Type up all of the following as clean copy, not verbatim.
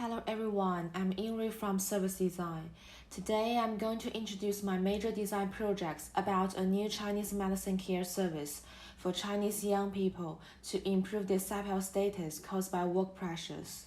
Hello everyone, I'm Ingrid from Service Design. Today I'm going to introduce my major design projects about a new Chinese medicine care service for Chinese young people to improve their self-health status caused by work pressures.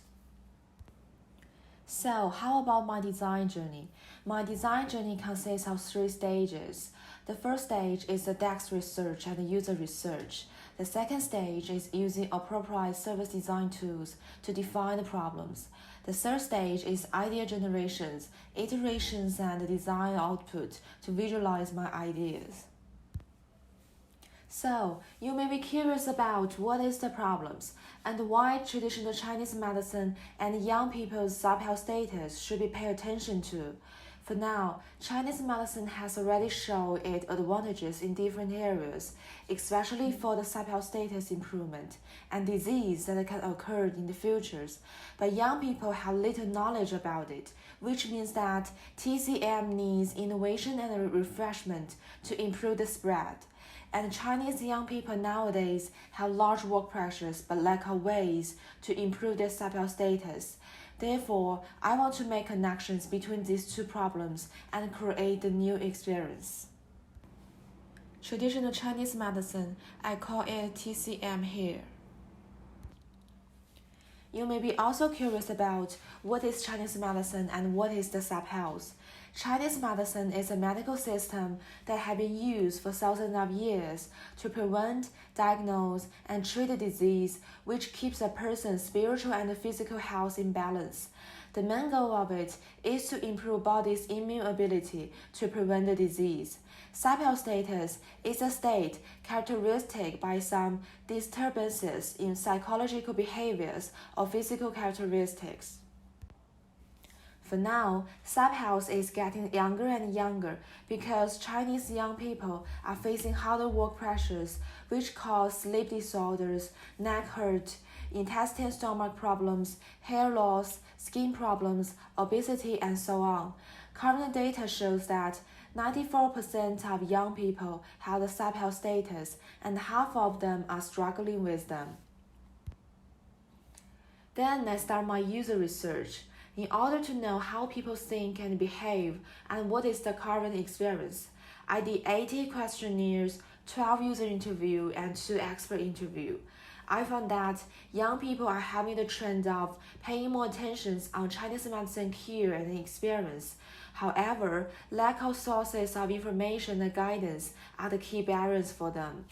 So, how about my design journey? My design journey consists of 3 stages. The first stage is the desk research and user research. The second stage is using appropriate service design tools to define the problems. The third stage is idea generations, iterations, and design output to visualize my ideas. So, you may be curious about what is the problems and why traditional Chinese medicine and young people's self-health status should be paid attention to. For now, Chinese medicine has already shown its advantages in different areas, especially for the self-health status improvement and disease that can occur in the futures. But young people have little knowledge about it, which means that TCM needs innovation and refreshment to improve the spread. And Chinese young people nowadays have large work pressures but lack of ways to improve their self-health status. Therefore, I want to make connections between these two problems and create a new experience. Traditional Chinese medicine, I call it TCM here. You may be also curious about what is Chinese medicine and what is the self-health. Chinese medicine is a medical system that has been used for thousands of years to prevent, diagnose, and treat a disease which keeps a person's spiritual and physical health in balance. The main goal of it is to improve body's immune ability to prevent the disease. Self-health status is a state characteristic by some disturbances in psychological behaviors or physical characteristics. For now, self-health is getting younger and younger because Chinese young people are facing harder work pressures which cause sleep disorders, neck hurt, intestinal stomach problems, hair loss, skin problems, obesity, and so on. Current data shows that 94% of young people have the self-health status and half of them are struggling with them. Then I start my user research. In order to know how people think and behave and what is the current experience, I did 80 questionnaires, 12 user interviews, and 2 expert interviews. I found that young people are having the trend of paying more attention on Chinese medicine care and experience. However, lack of sources of information and guidance are the key barriers for them.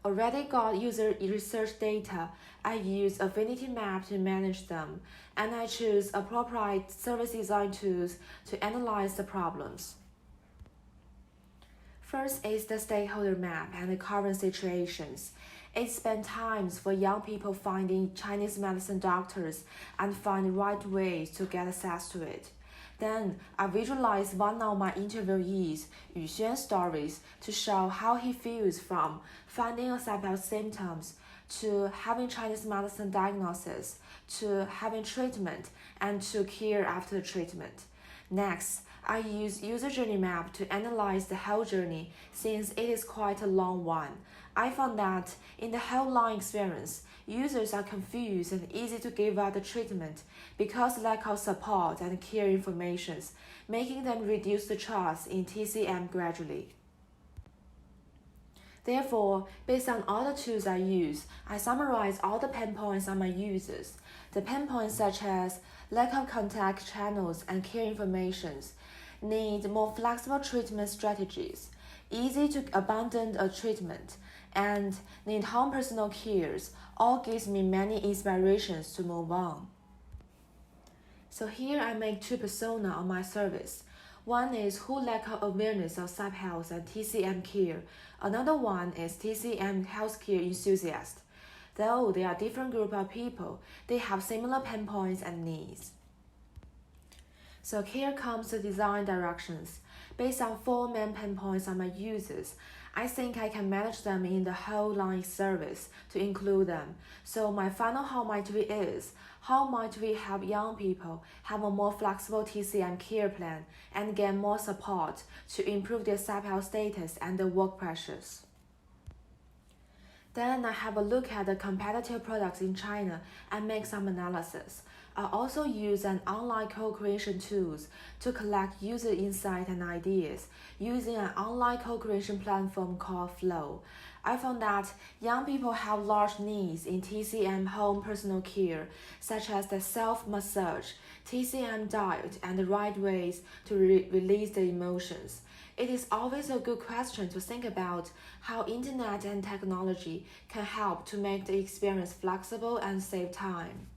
Already got user research data, I use Affinity Map to manage them, and I choose appropriate service design tools to analyze the problems. First is the stakeholder map and the current situations. It spends time for young people finding Chinese medicine doctors and find the right ways to get access to it. Then I visualize one of my interviewees, Yu Xuan's stories to show how he feels from finding self-health symptoms to having Chinese medicine diagnosis to having treatment and to care after the treatment. Next, I use user journey map to analyze the whole journey since it is quite a long one. I found that in the whole long experience, users are confused and easy to give up the treatment because lack of support and care information, making them reduce the trust in TCM gradually. Therefore, based on all the tools I use, I summarize all the pain points on my users. The pain points such as lack of contact channels and care information, need more flexible treatment strategies, easy to abandon a treatment, and need home personal cares all gives me many inspirations to move on. So here I make 2 personas on my service. One is who lack of awareness of self-health and TCM care. Another one is TCM healthcare enthusiast. Though they are different group of people, they have similar pain points and needs. So here comes the design directions. Based on 4 main pain points on my users, I think I can manage them in the whole line service to include them. So my final how might we is, how might we help young people have a more flexible TCM care plan and get more support to improve their self-health status and the work pressures. Then I have a look at the competitive products in China and make some analysis. I also use an online co-creation tools to collect user insight and ideas using an online co-creation platform called Flow. I found that young people have large needs in TCM home personal care, such as the self-massage, TCM diet, and the right ways to release the emotions. It is always a good question to think about how internet and technology can help to make the experience flexible and save time.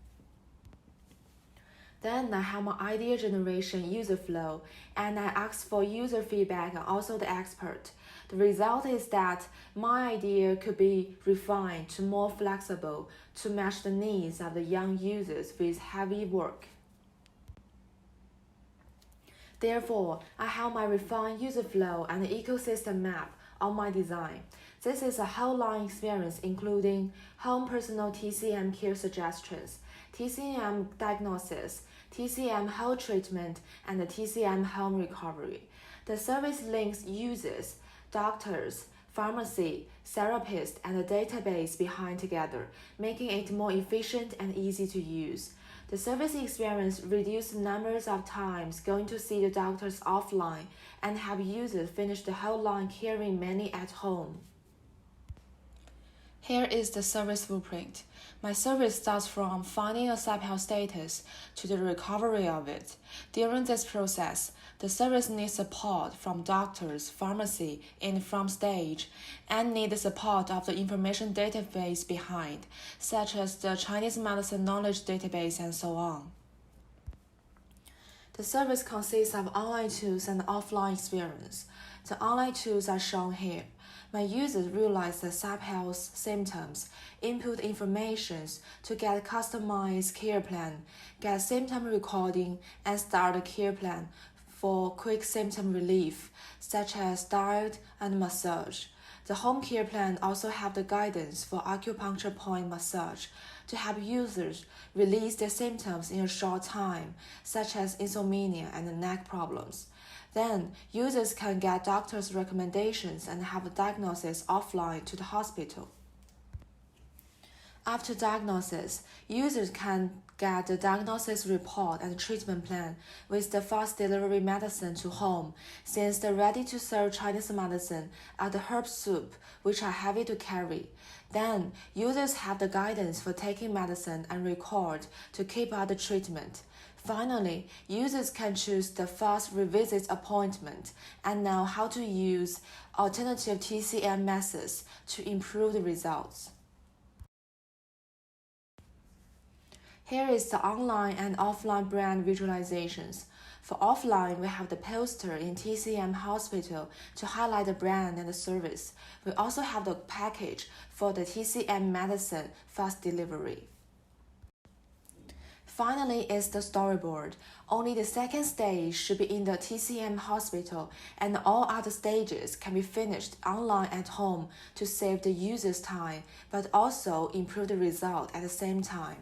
Then I have my idea generation user flow, and I ask for user feedback and also the expert. The result is that my idea could be refined to more flexible to match the needs of the young users with heavy work. Therefore, I have my refined user flow and the ecosystem map on my design. This is a whole line experience including home personal TCM care suggestions, TCM diagnosis, TCM whole treatment, and the TCM home recovery. The service links users, doctors, pharmacy, therapist, and the database behind together, making it more efficient and easy to use. The service experience reduces numbers of times going to see the doctors offline and have users finish the whole line caring many at home. Here is the service blueprint. My service starts from finding a sub-health status to the recovery of it. During this process, the service needs support from doctors, pharmacy, and from stage, and need the support of the information database behind, such as the Chinese medicine knowledge database and so on. The service consists of online tools and offline experience. The online tools are shown here. My users realize the sub-health symptoms, input information to get customized care plan, get symptom recording, and start a care plan for quick symptom relief, such as diet and massage. The home care plan also have the guidance for acupuncture point massage to help users release their symptoms in a short time, such as insomnia and neck problems. Then, users can get doctors' recommendations and have a diagnosis offline to the hospital. After diagnosis, users can get the diagnosis report and treatment plan with the fast delivery medicine to home, since the ready-to-serve Chinese medicine are the herb soup, which are heavy to carry. Then, users have the guidance for taking medicine and record to keep up the treatment. Finally, users can choose the fast revisit appointment and know how to use alternative TCM methods to improve the results. Here is the online and offline brand visualizations. For offline, we have the poster in TCM Hospital to highlight the brand and the service. We also have the package for the TCM medicine fast delivery. Finally is the storyboard. Only the second stage should be in the TCM hospital, and all other stages can be finished online at home to save the user's time, but also improve the result at the same time.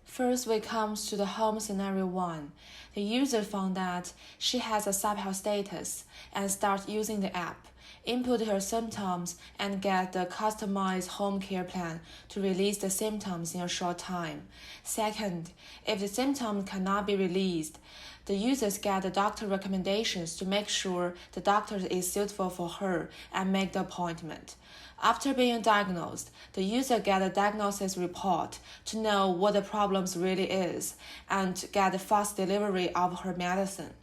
First, we come to the home scenario 1. The user found that she has a sub-health status and start using the app, input her symptoms, and get the customized home care plan to release the symptoms in a short time. Second, if the symptoms cannot be released, the users get the doctor recommendations to make sure the doctor is suitable for her and make the appointment. After being diagnosed, the user get a diagnosis report to know what the problems really is and get the fast delivery of her medicine.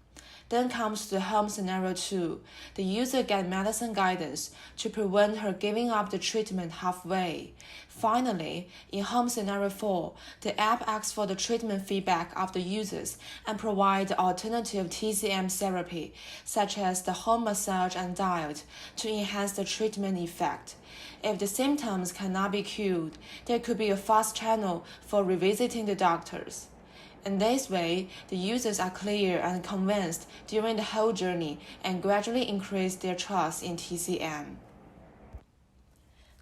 Then comes the home scenario 2. The user gets medicine guidance to prevent her giving up the treatment halfway. Finally, in home scenario 4, the app asks for the treatment feedback of the users and provides alternative TCM therapy, such as the home massage and diet, to enhance the treatment effect. If the symptoms cannot be cured, there could be a fast channel for revisiting the doctors. In this way, the users are clear and convinced during the whole journey and gradually increase their trust in TCM.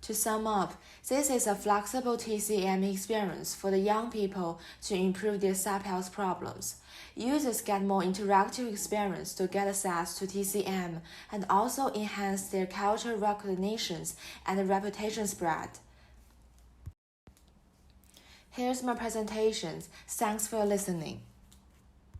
To sum up, this is a flexible TCM experience for the young people to improve their subhealth problems. Users get more interactive experience to get access to TCM and also enhance their cultural recognitions and reputation spread. Here's my presentation. Thanks for listening.